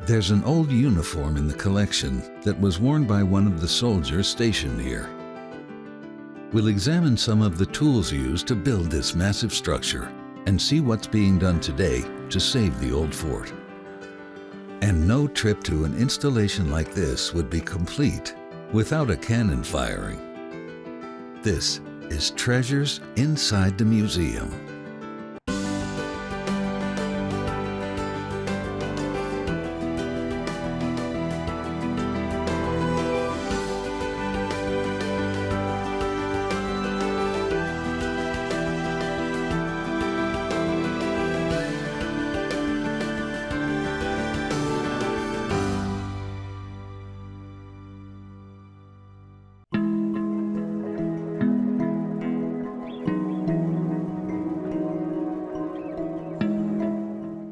There's an old uniform in the collection that was worn by one of the soldiers stationed here. We'll examine some of the tools used to build this massive structure and see what's being done today to save the old fort. And no trip to an installation like this would be complete without a cannon firing. This is Treasures Inside the Museum.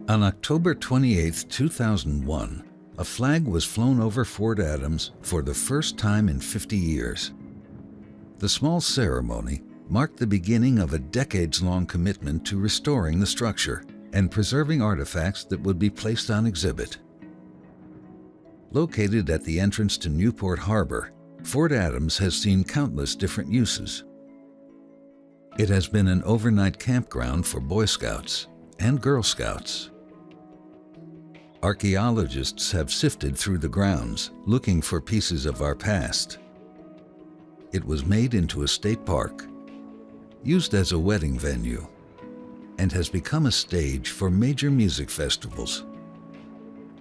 On October 28, 2001, a flag was flown over Fort Adams for the first time in 50 years. The small ceremony marked the beginning of a decades-long commitment to restoring the structure and preserving artifacts that would be placed on exhibit. Located at the entrance to Newport Harbor, Fort Adams has seen countless different uses. It has been an overnight campground for Boy Scouts and Girl Scouts. Archaeologists have sifted through the grounds looking for pieces of our past. It was made into a state park, used as a wedding venue, and has become a stage for major music festivals.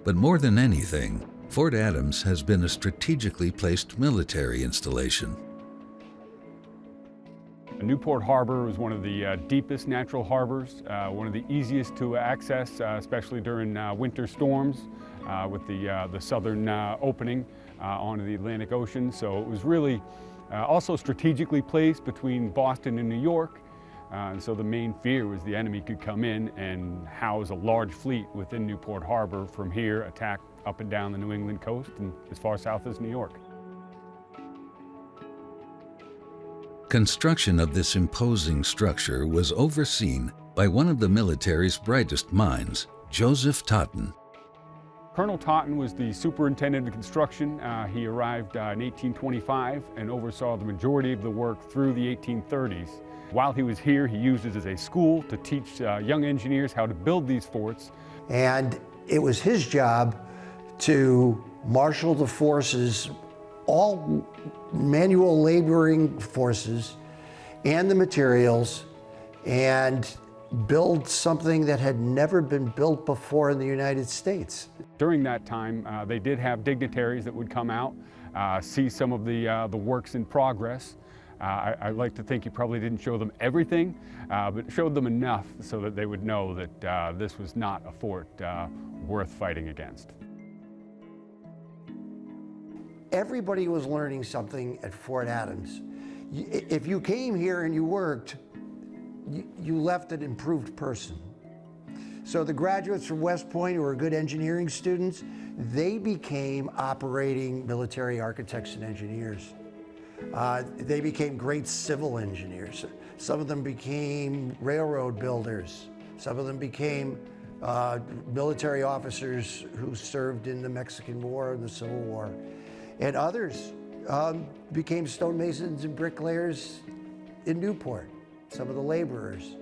But more than anything, Fort Adams has been a strategically placed military installation. Newport Harbor is one of the deepest natural harbors, one of the easiest to access, especially during winter storms with the southern opening onto the Atlantic Ocean. So it was really also strategically placed between Boston and New York. And so the main fear was the enemy could come in and house a large fleet within Newport Harbor from here, attack up and down the New England coast and as far south as New York. Construction of this imposing structure was overseen by one of the military's brightest minds, Joseph Totten. Colonel Totten was the superintendent of construction. He arrived in 1825 and oversaw the majority of the work through the 1830s. While he was here, he used it as a school to teach young engineers how to build these forts. And it was his job to marshal the forces, all manual laboring forces, and the materials, and build something that had never been built before in the United States. During that time, they did have dignitaries that would come out, see some of the works in progress. I like to think he probably didn't show them everything, but showed them enough so that they would know that this was not a fort worth fighting against. Everybody was learning something at Fort Adams. If you came here and you worked, you left an improved person. So the graduates from West Point who were good engineering students, they became operating military architects and engineers. They became great civil engineers. Some of them became railroad builders. Some of them became military officers who served in the Mexican War and the Civil War. And others became stonemasons and bricklayers in Newport, some of the laborers.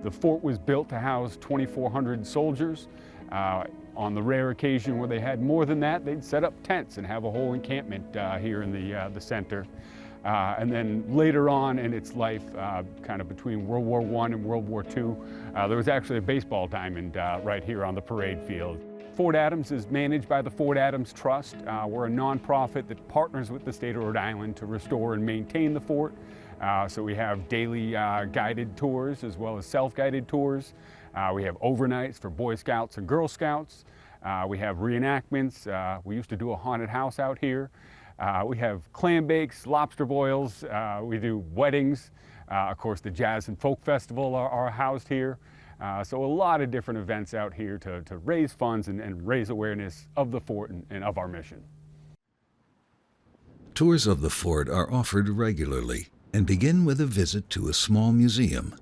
The fort was built to house 2,400 soldiers. On the rare occasion where they had more than that, they'd set up tents and have a whole encampment here in the center. And then later on in its life, kind of between World War I and World War II, there was actually a baseball diamond right here on the parade field. Fort Adams is managed by the Fort Adams Trust. We're a nonprofit that partners with the state of Rhode Island to restore and maintain the fort. So we have daily guided tours as well as self-guided tours. We have overnights for Boy Scouts and Girl Scouts. We have reenactments. We used to do a haunted house out here. We have clam bakes, lobster boils. We do weddings. Of course, the Jazz and Folk Festival are housed here. So a lot of different events out here to raise funds and raise awareness of the fort and of our mission. Tours of the fort are offered regularly and begin with a visit to a small museum.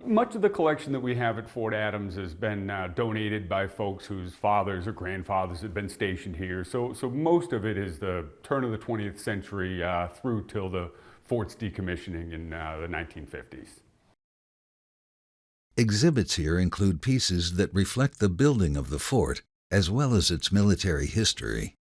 Much of the collection that we have at Fort Adams has been donated by folks whose fathers or grandfathers had been stationed here. So most of it is the turn of the 20th century through till the fort's decommissioning in the 1950s. Exhibits here include pieces that reflect the building of the fort as well as its military history.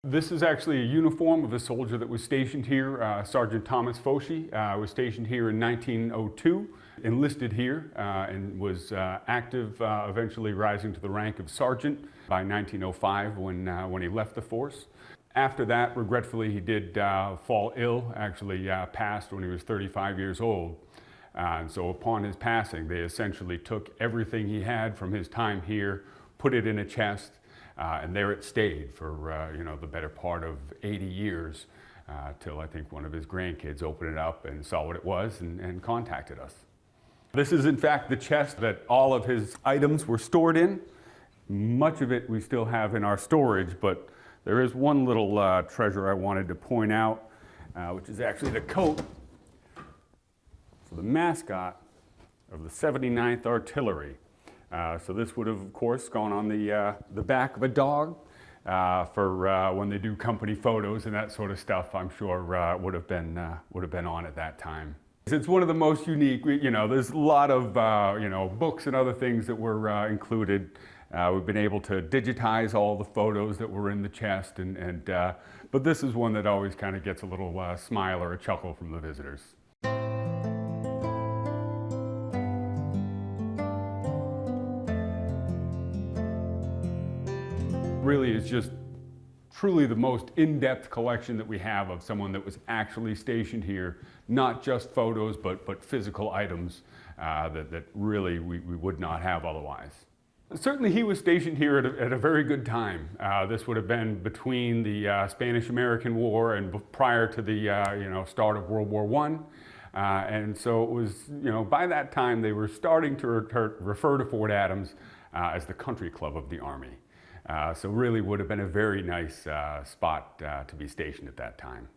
This is actually a uniform of a soldier that was stationed here. Sergeant Thomas Foshi was stationed here in 1902, enlisted here, and was active, eventually rising to the rank of sergeant by 1905 when he left the force. After that, regretfully, he did fall ill, actually passed when he was 35 years old. And so upon his passing, they essentially took everything he had from his time here, put it in a chest, and there it stayed for the better part of 80 years, till I think one of his grandkids opened it up and saw what it was and contacted us. This is in fact the chest that all of his items were stored in. Much of it we still have in our storage, but there is one little treasure I wanted to point out, which is actually the coat for the mascot of the 79th Artillery. So this would have, of course, gone on the back of a dog for when they do company photos and that sort of stuff. I'm sure would have been on at that time. It's one of the most unique. There's a lot of books and other things that were included. We've been able to digitize all the photos that were in the chest, but this is one that always kind of gets a little smile or a chuckle from the visitors. Really is just truly the most in-depth collection that we have of someone that was actually stationed here, not just photos, but physical items that really we would not have otherwise. Certainly he was stationed here at a very good time. This would have been between the Spanish-American War and prior to the start of World War I. And so it was, by that time they were starting to refer to Fort Adams as the country club of the Army. So really would have been a very nice spot to be stationed at that time.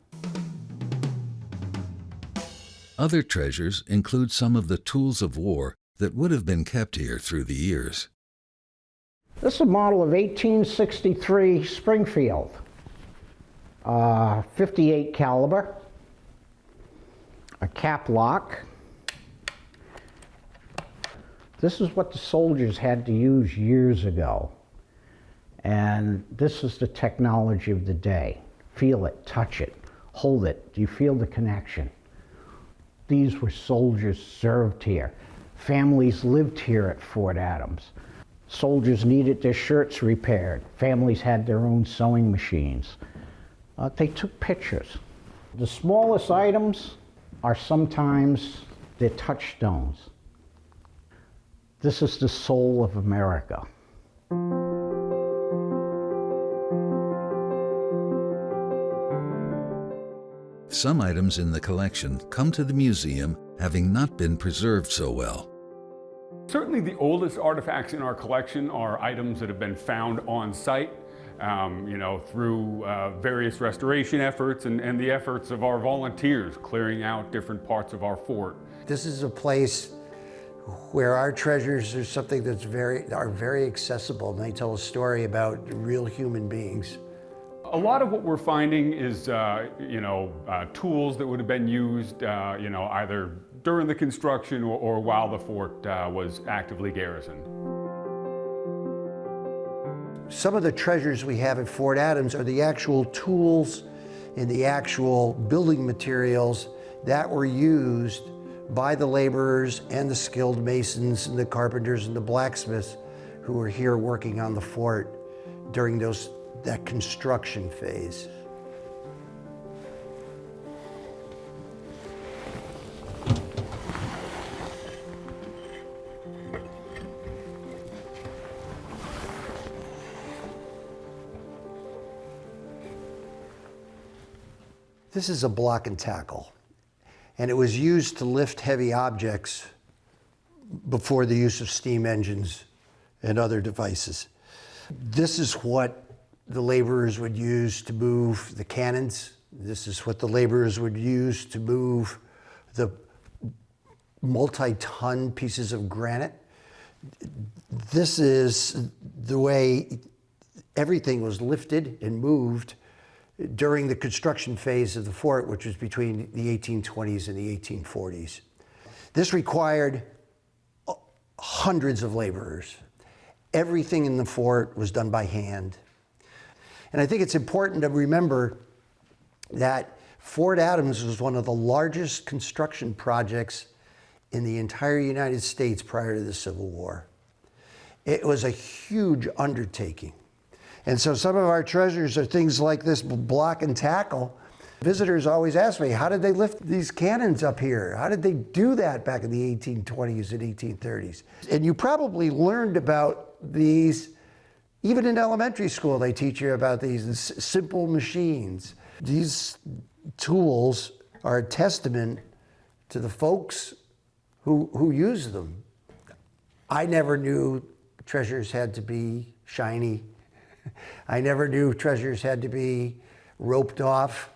Other treasures include some of the tools of war that would have been kept here through the years. This is a model of 1863 Springfield, 58 caliber, a cap lock. This is what the soldiers had to use years ago. And this is the technology of the day. Feel it, touch it, hold it. Do you feel the connection? These were soldiers served here. Families lived here at Fort Adams. Soldiers needed their shirts repaired. Families had their own sewing machines. They took pictures. The smallest items are sometimes their touchstones. This is the soul of America. Some items in the collection come to the museum having not been preserved so well. Certainly the oldest artifacts in our collection are items that have been found on site, through various restoration efforts and the efforts of our volunteers clearing out different parts of our fort. This is a place where our treasures are something that's very accessible, and they tell a story about real human beings. A lot of what we're finding is, tools that would have been used, either during the construction or while the fort was actively garrisoned. Some of the treasures we have at Fort Adams are the actual tools and the actual building materials that were used by the laborers and the skilled masons and the carpenters and the blacksmiths who were here working on the fort during that construction phase. This is a block and tackle, and it was used to lift heavy objects before the use of steam engines and other devices. This is what the laborers would use to move the cannons. This is what the laborers would use to move the multi-ton pieces of granite. This is the way everything was lifted and moved during the construction phase of the fort, which was between the 1820s and the 1840s. This required hundreds of laborers. Everything in the fort was done by hand. And I think it's important to remember that Fort Adams was one of the largest construction projects in the entire United States prior to the Civil War. It was a huge undertaking. And so some of our treasures are things like this block and tackle. Visitors always ask me, how did they lift these cannons up here? How did they do that back in the 1820s and 1830s? And you probably learned about these, even in elementary school, they teach you about these simple machines. These tools are a testament to the folks who use them. I never knew treasures had to be shiny. I never knew treasures had to be roped off.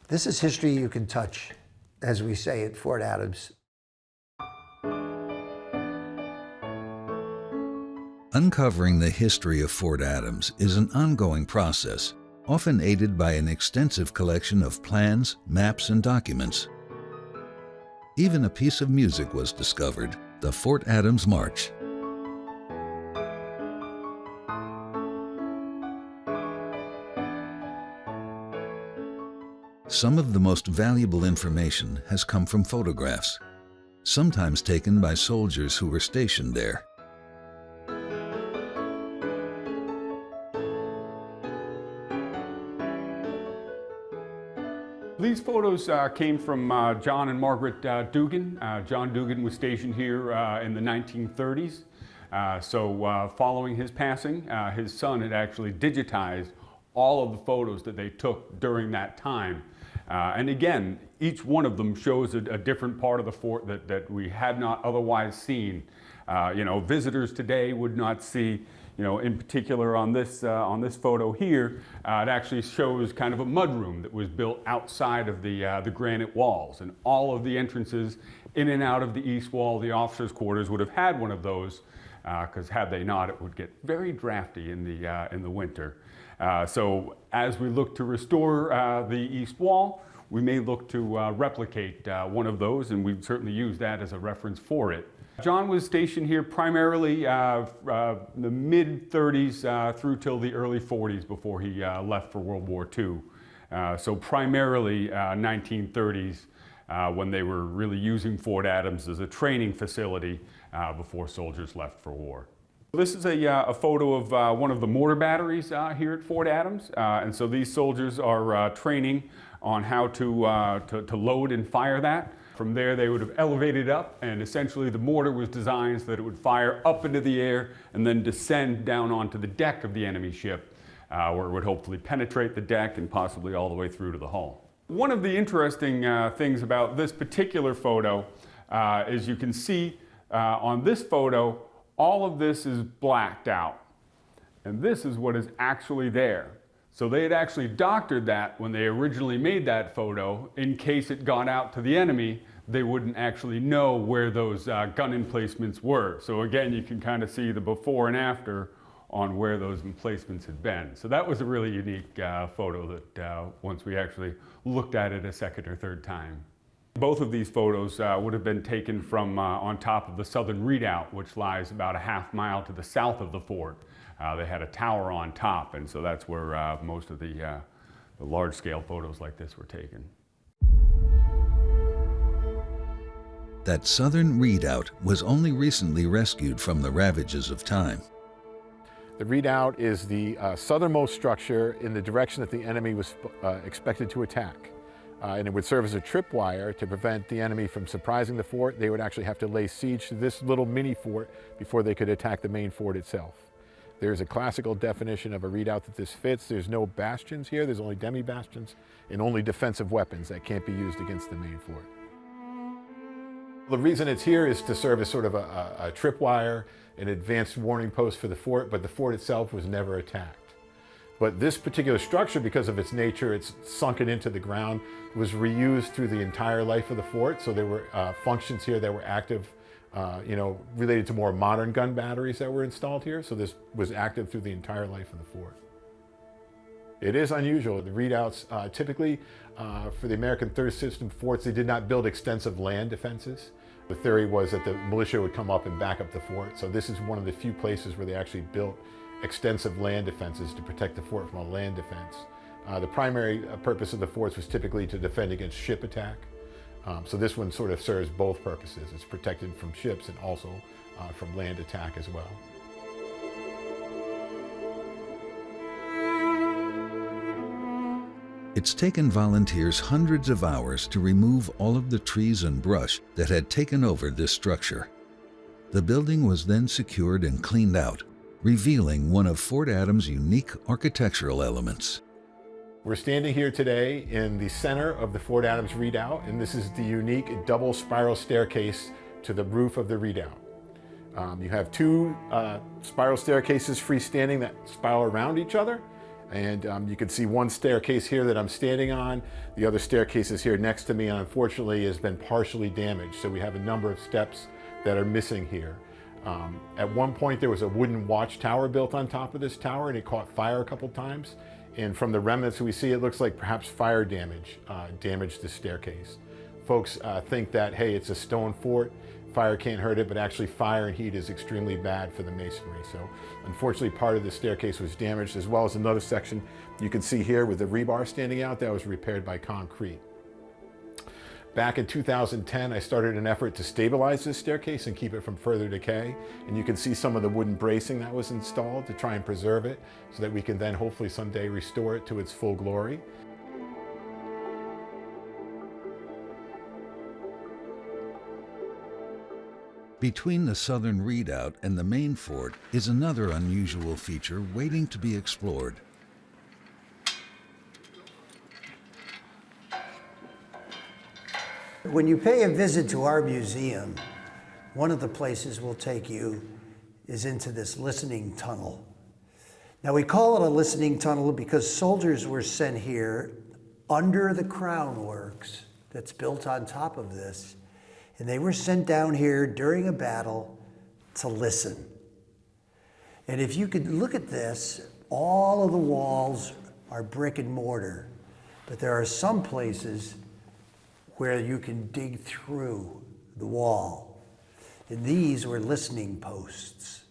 This is history you can touch, as we say at Fort Adams. Uncovering the history of Fort Adams is an ongoing process, often aided by an extensive collection of plans, maps, and documents. Even a piece of music was discovered, the Fort Adams March. Some of the most valuable information has come from photographs, sometimes taken by soldiers who were stationed there. These photos came from John and Margaret Dugan. John Dugan was stationed here in the 1930s. So following his passing, his son had actually digitized all of the photos that they took during that time. And again, each one of them shows a different part of the fort that we had not otherwise seen. Visitors today would not see, in particular on this photo here, it actually shows kind of a mudroom that was built outside of the granite walls. And all of the entrances in and out of the east wall, the officers' quarters, would have had one of those, because had they not, it would get very drafty in the winter. So as we look to restore the east wall, we may look to replicate one of those, and we've certainly used that as a reference for it. John was stationed here primarily the mid-30s through till the early 40s before he left for World War II. So primarily 1930s when they were really using Fort Adams as a training facility before soldiers left for war. This is a photo of one of the mortar batteries here at Fort Adams. And so these soldiers are training on how to load and fire that. From there, they would have elevated up, and essentially the mortar was designed so that it would fire up into the air and then descend down onto the deck of the enemy ship, where it would hopefully penetrate the deck and possibly all the way through to the hull. One of the interesting things about this particular photo is you can see on this photo, all of this is blacked out, and this is what is actually there. So they had actually doctored that when they originally made that photo. In case it got out to the enemy, they wouldn't actually know where those gun emplacements were. So again, you can kind of see the before and after on where those emplacements had been. So that was a really unique photo that once we actually looked at it a second or third time. Both of these photos would have been taken from on top of the southern redoubt, which lies about a half mile to the south of the fort. They had a tower on top, and so that's where most of the large-scale photos like this were taken. That southern redoubt was only recently rescued from the ravages of time. The redoubt is the southernmost structure in the direction that the enemy was expected to attack. And it would serve as a tripwire to prevent the enemy from surprising the fort. They would actually have to lay siege to this little mini fort before they could attack the main fort itself. There's a classical definition of a redoubt that this fits. There's no bastions here, there's only demi-bastions and only defensive weapons that can't be used against the main fort. The reason it's here is to serve as sort of a tripwire, an advanced warning post for the fort, but the fort itself was never attacked. But this particular structure, because of its nature, it's sunken into the ground, was reused through the entire life of the fort. So there were functions here that were active, related to more modern gun batteries that were installed here. So this was active through the entire life of the fort. It is unusual. The readouts, typically for the American third system forts, they did not build extensive land defenses. The theory was that the militia would come up and back up the fort. So this is one of the few places where they actually built extensive land defenses to protect the fort from a land defense. The primary purpose of the forts was typically to defend against ship attack. So this one sort of serves both purposes. It's protected from ships and also from land attack as well. It's taken volunteers hundreds of hours to remove all of the trees and brush that had taken over this structure. The building was then secured and cleaned out, revealing one of Fort Adams' unique architectural elements. We're standing here today in the center of the Fort Adams redoubt, and this is the unique double spiral staircase to the roof of the redoubt. You have two spiral staircases freestanding that spiral around each other. And you can see one staircase here that I'm standing on. The other staircase is here next to me, and unfortunately has been partially damaged. So we have a number of steps that are missing here. At one point there was a wooden watchtower built on top of this tower, and it caught fire a couple times. And from the remnants we see, it looks like perhaps fire damage damaged the staircase. Folks think that, hey, it's a stone fort, fire can't hurt it, but actually fire and heat is extremely bad for the masonry. So unfortunately part of the staircase was damaged, as well as another section you can see here with the rebar standing out that was repaired by concrete. Back in 2010, I started an effort to stabilize this staircase and keep it from further decay. And you can see some of the wooden bracing that was installed to try and preserve it so that we can then hopefully someday restore it to its full glory. Between the southern redoubt and the main fort is another unusual feature waiting to be explored. When you pay a visit to our museum, one of the places we'll take you is into this listening tunnel. Now we call it a listening tunnel because soldiers were sent here under the crown works that's built on top of this. And they were sent down here during a battle to listen. And if you could look at this, all of the walls are brick and mortar, but there are some places where you can dig through the wall. And these were listening posts.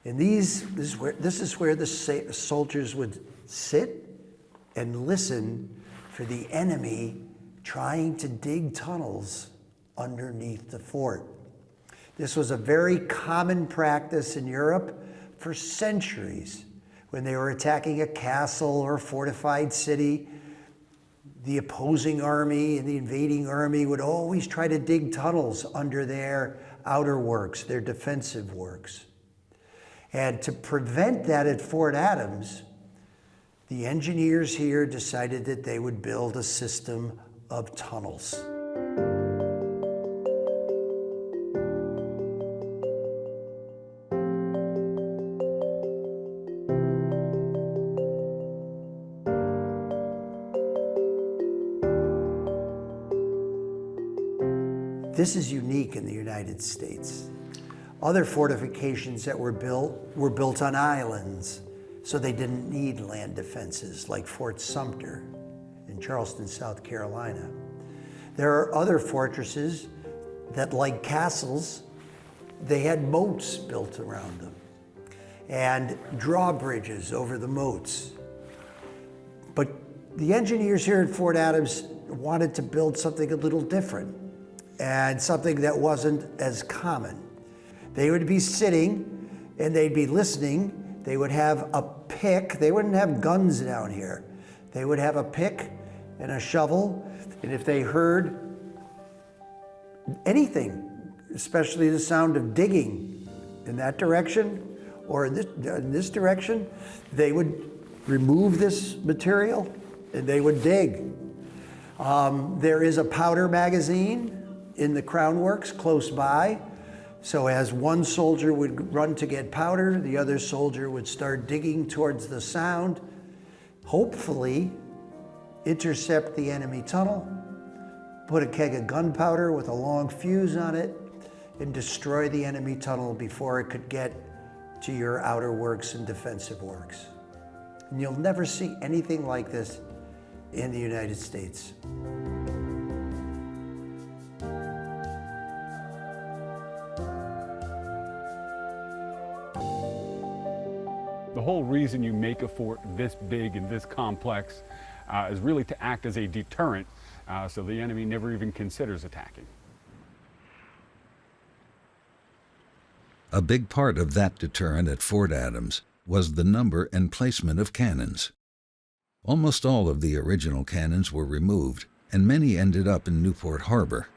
And this is where the soldiers would sit and listen for the enemy trying to dig tunnels underneath the fort. This was a very common practice in Europe for centuries. When they were attacking a castle or a fortified city, the opposing army and the invading army would always try to dig tunnels under their outer works, their defensive works. And to prevent that at Fort Adams, the engineers here decided that they would build a system of tunnels. This is unique in the United States. Other fortifications that were built on islands, so they didn't need land defenses, like Fort Sumter in Charleston, South Carolina. There are other fortresses that, like castles, they had moats built around them and drawbridges over the moats. But the engineers here at Fort Adams wanted to build something a little different, and something that wasn't as common. They would be sitting and they'd be listening. They would have a pick. They wouldn't have guns down here. They would have a pick and a shovel, and if they heard anything, especially the sound of digging in that direction or in this direction, they would remove this material and they would dig. There is a powder magazine in the Crown Works close by. So as one soldier would run to get powder, the other soldier would start digging towards the sound, hopefully intercept the enemy tunnel, put a keg of gunpowder with a long fuse on it, and destroy the enemy tunnel before it could get to your outer works and defensive works. And you'll never see anything like this in the United States. The whole reason you make a fort this big and this complex is really to act as a deterrent so the enemy never even considers attacking. A big part of that deterrent at Fort Adams was the number and placement of cannons. Almost all of the original cannons were removed, and many ended up in Newport Harbor.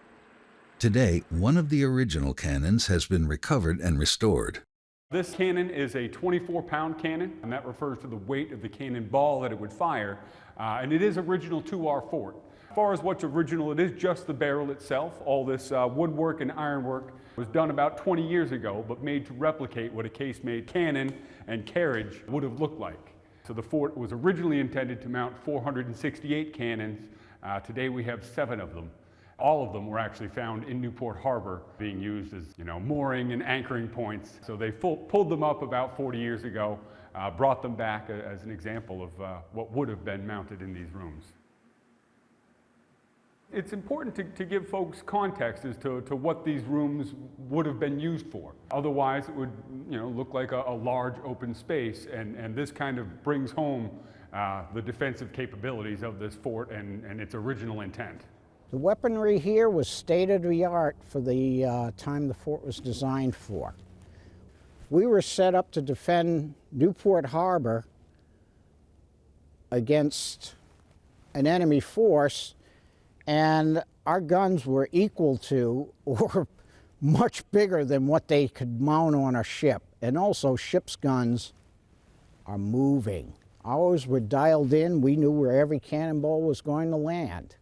Today, one of the original cannons has been recovered and restored. This cannon is a 24-pound cannon, and that refers to the weight of the cannonball that it would fire, and it is original to our fort. As far as what's original, it is just the barrel itself. All this woodwork and ironwork was done about 20 years ago, but made to replicate what a case-made cannon and carriage would have looked like. So the fort was originally intended to mount 468 cannons. Today we have 7 of them. All of them were actually found in Newport Harbor, being used as, mooring and anchoring points. So they pulled them up about 40 years ago, brought them back as an example of what would have been mounted in these rooms. It's important to give folks context as to what these rooms would have been used for. Otherwise, it would look like a large open space, and this kind of brings home the defensive capabilities of this fort and its original intent. The weaponry here was state-of-the-art for the time the fort was designed for. We were set up to defend Newport Harbor against an enemy force, and our guns were equal to or much bigger than what they could mount on a ship. And also, ship's guns are moving. Ours were dialed in. We knew where every cannonball was going to land.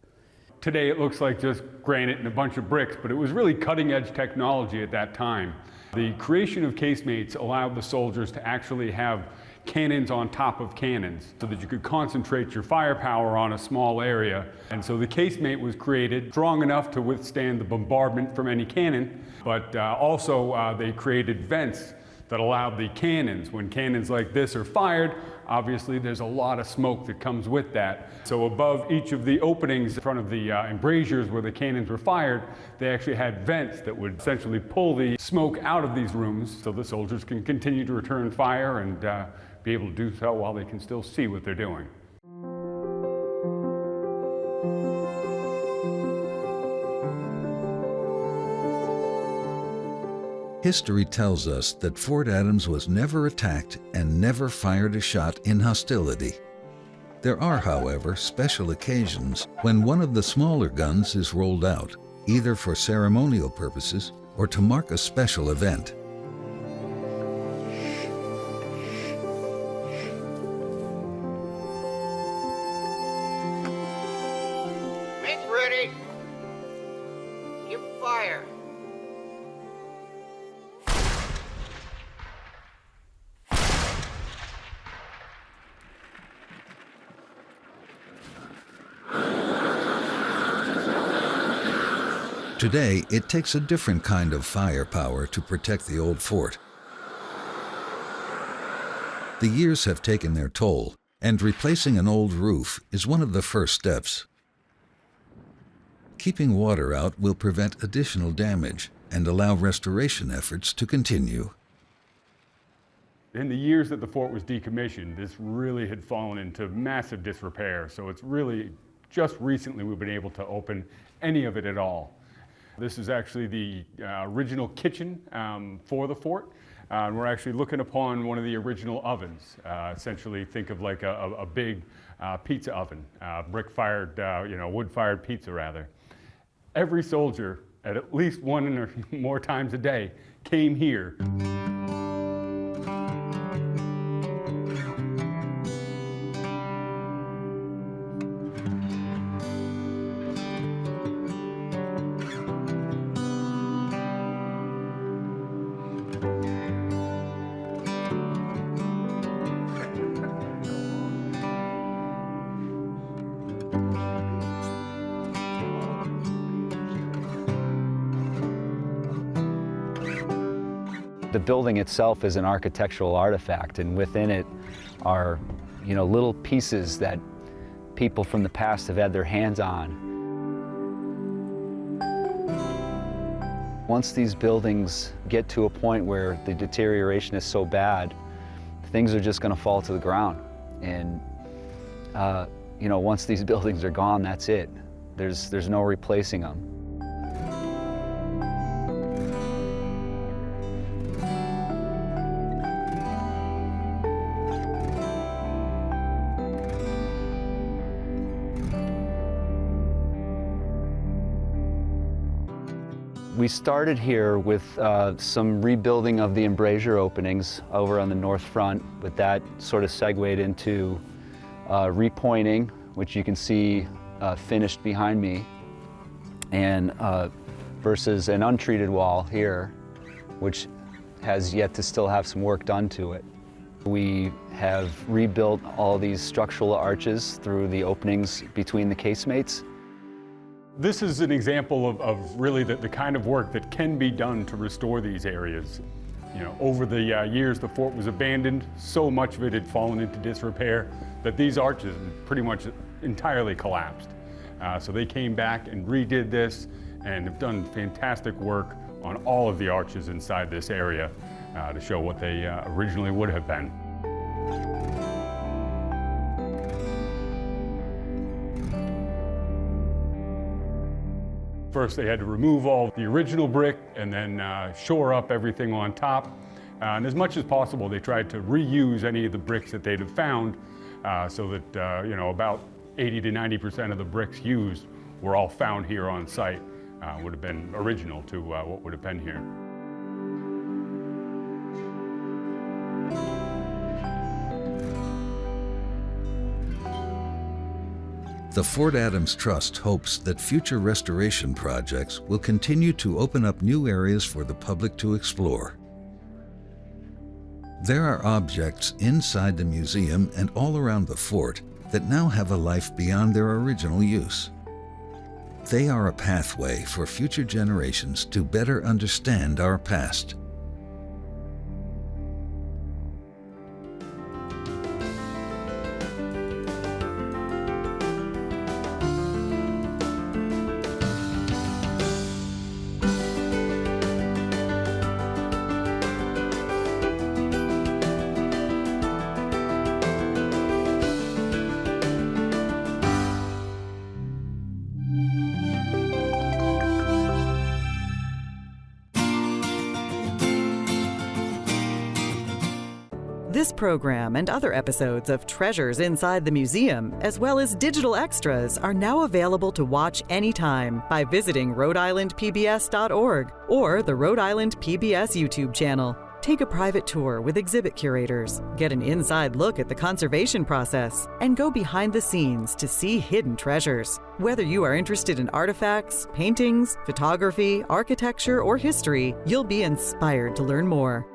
Today it looks like just granite and a bunch of bricks, but it was really cutting-edge technology at that time. The creation of casemates allowed the soldiers to actually have cannons on top of cannons so that you could concentrate your firepower on a small area. And so the casemate was created strong enough to withstand the bombardment from any cannon, but also they created vents that allowed the cannons, when cannons like this are fired, obviously there's a lot of smoke that comes with that. So above each of the openings in front of the embrasures where the cannons were fired, they actually had vents that would essentially pull the smoke out of these rooms so the soldiers can continue to return fire and be able to do so while they can still see what they're doing. History tells us that Fort Adams was never attacked and never fired a shot in hostility. There are, however, special occasions when one of the smaller guns is rolled out, either for ceremonial purposes or to mark a special event. Make ready. Give fire. Today, it takes a different kind of firepower to protect the old fort. The years have taken their toll, and replacing an old roof is one of the first steps. Keeping water out will prevent additional damage and allow restoration efforts to continue. In the years that the fort was decommissioned, this really had fallen into massive disrepair, so it's really just recently we've been able to open any of it at all. This is actually the original kitchen for the fort. And we're actually looking upon one of the original ovens. Essentially, think of like a big pizza oven, brick-fired, wood-fired pizza rather. Every soldier, at least one or more times a day, came here. The building itself is an architectural artifact, and within it are, little pieces that people from the past have had their hands on. Once these buildings get to a point where the deterioration is so bad, things are just going to fall to the ground. And, once these buildings are gone, that's it. There's no replacing them. We started here with some rebuilding of the embrasure openings over on the north front, but that sort of segued into repointing, which you can see finished behind me, and versus an untreated wall here, which has yet to still have some work done to it. We have rebuilt all these structural arches through the openings between the casemates. This is an example of really the kind of work that can be done to restore these areas. Over the years the fort was abandoned, so much of it had fallen into disrepair that these arches pretty much entirely collapsed. So they came back and redid this and have done fantastic work on all of the arches inside this area to show what they originally would have been. First, they had to remove all the original brick and then shore up everything on top. And as much as possible, they tried to reuse any of the bricks that they'd have found so that, about 80 to 90% of the bricks used were all found here on site, would have been original to what would have been here. The Fort Adams Trust hopes that future restoration projects will continue to open up new areas for the public to explore. There are objects inside the museum and all around the fort that now have a life beyond their original use. They are a pathway for future generations to better understand our past. This program and other episodes of Treasures Inside the Museum, as well as digital extras, are now available to watch anytime by visiting Rhode-IslandPBS.org or the Rhode Island PBS YouTube channel. Take a private tour with exhibit curators, get an inside look at the conservation process, and go behind the scenes to see hidden treasures. Whether you are interested in artifacts, paintings, photography, architecture, or history, you'll be inspired to learn more.